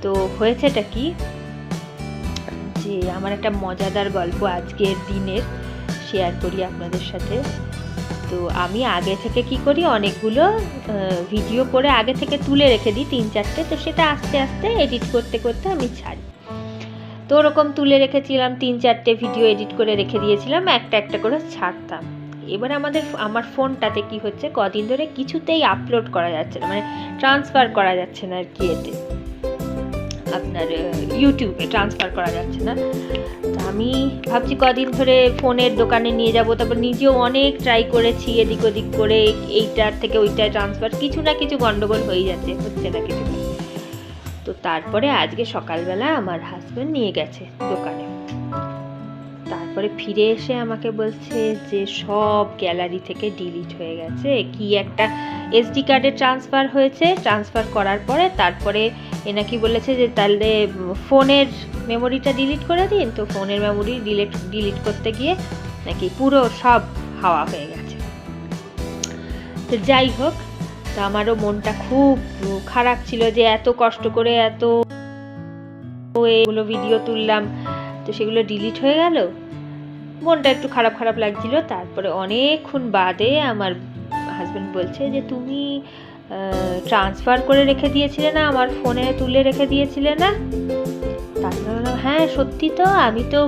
তো হয়েছেটা কি, যে আমার একটা মজাদার গল্প আজকের দিনের শেয়ার করি আপনাদের সাথে। তো আমি আগে থেকে কি করি, অনেকগুলো ভিডিও করে আগে থেকে তুলে রেখে দিই 3-4টে, তো সেটা আস্তে আস্তে এডিট করতে করতে আমি ছাড়ি। তো ওরকম তুলে রেখেছিলাম 3-4টে ভিডিও এডিট করে রেখে দিয়েছিলাম, একটা একটা করে ছাড়তাম। এবার আমার ফোনটাতে কি হচ্ছে, কদিন ধরে কিছুতেই আপলোড করা যাচ্ছে না, মানে ট্রান্সফার করা যাচ্ছে না আর কি, এতে আপনার ইউটিউবে ট্রান্সফার করা যাচ্ছে না। তো আমি ভাবছি কদিন ধরে ফোনের দোকানে নিয়ে যাব, তারপর নিজেও অনেক ট্রাই করেছি এদিক ওদিক করে, এইটার থেকে ওইটায় ট্রান্সফার, কিছু না কিছু গন্ডগোল হয়ে যাচ্ছে, হচ্ছে না কিছু। তো তারপরে আজকে সকালবেলা আমার হাজব্যান্ড নিয়ে গেছে দোকানে, তারপরে ফিরে এসে আমাকে বলছে যে সব গ্যালারি থেকে ডিলিট হয়ে গেছে, কি একটা এসডি কার্ডে ট্রান্সফার হয়েছে, ট্রান্সফার করার পরে তারপরে নাকি বলেছে যে তাহলে ফোনের মেমোরিটা ডিলিট করে দিন। তো ফোনের মেমোরি ডিলিট করতে গিয়ে নাকি পুরো সব হাওয়া হয়ে গেছে। তো যাই হোক, তো আমারও মনটা খুব খারাপ ছিল যে এত কষ্ট করে এত এগুলো ভিডিও তুললাম, তো সেগুলো ডিলিট হয়ে গেল, মনটা একটু খারাপ খারাপ লাগছিল। তারপরে অনেকক্ষণ বাদে আমার হাজব্যান্ড বলছে যে তুমি ট্রান্সফার করে রেখে দিয়েছিলে না, আমার ফোনে তুলে রেখে দিয়েছিলে না? তারপরে বললাম হ্যাঁ সত্যি তো, আমি তো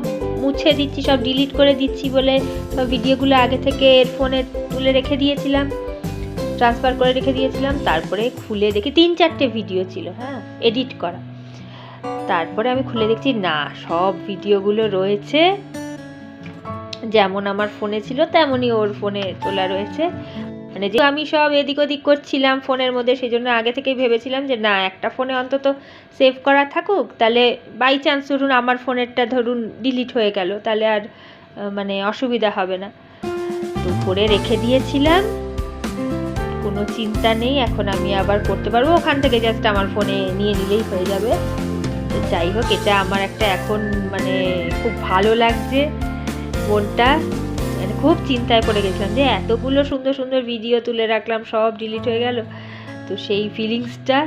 মুছে দিচ্ছি, সব ডিলিট করে দিচ্ছি বলে সব ভিডিওগুলো আগে থেকে এর ফোনে তুলে রেখে দিয়েছিলাম, ট্রান্সফার করে রেখে দিয়েছিলাম। তারপরে খুলে দেখি 3-4টে ভিডিও ছিল, হ্যাঁ এডিট করা। তারপরে আমি খুলে দেখছি না, সব ভিডিওগুলো রয়েছে যেমন আমার ফোনে ছিল তেমনই ওর ফোনে তোলা রয়েছে। মানে যে আমি সব এদিক ওদিক করছিলাম ফোনের মধ্যে, সেই জন্য আগে থেকেই ভেবেছিলাম যে না, একটা ফোনে অন্তত সেভ করা থাকুক, তাহলে বাই চান্স ধরুন আমার ফোনেরটা ধরুন ডিলিট হয়ে গেল, তাহলে আর মানে অসুবিধা হবে না। তো করে রেখে দিয়েছিলাম, কোনো চিন্তা নেই, এখন আমি আবার করতে পারবো, ওখান থেকে জাস্ট আমার ফোনে নিয়ে নিলেই হয়ে যাবে। যাই হোক, এটা আমার একটা এখন মানে খুব ভালো লাগছে মনটা, মানে খুব চিন্তায় পড়ে গেছিলাম যে এতগুলো সুন্দর সুন্দর ভিডিও তুলে রাখলাম, সব ডিলিট হয়ে গেল। তো সেই ফিলিংসটা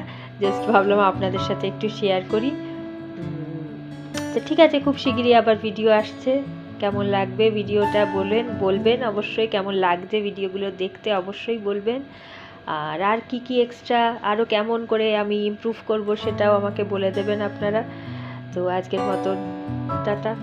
জাস্ট ভাবলাম আপনাদের সাথে একটু শেয়ার করি। তো ঠিক আছে, খুব শিগগিরই আবার ভিডিও আসছে, কেমন লাগবে ভিডিওটা বলবেন অবশ্যই, কেমন লাগছে ভিডিওগুলো দেখতে অবশ্যই বলবেন। আর কি কি এক্সট্রা আরও কেমন করে আমি ইমপ্রুভ করব সেটাও আমাকে বলে দেবেন আপনারা। তো আজকের মতন টাটা।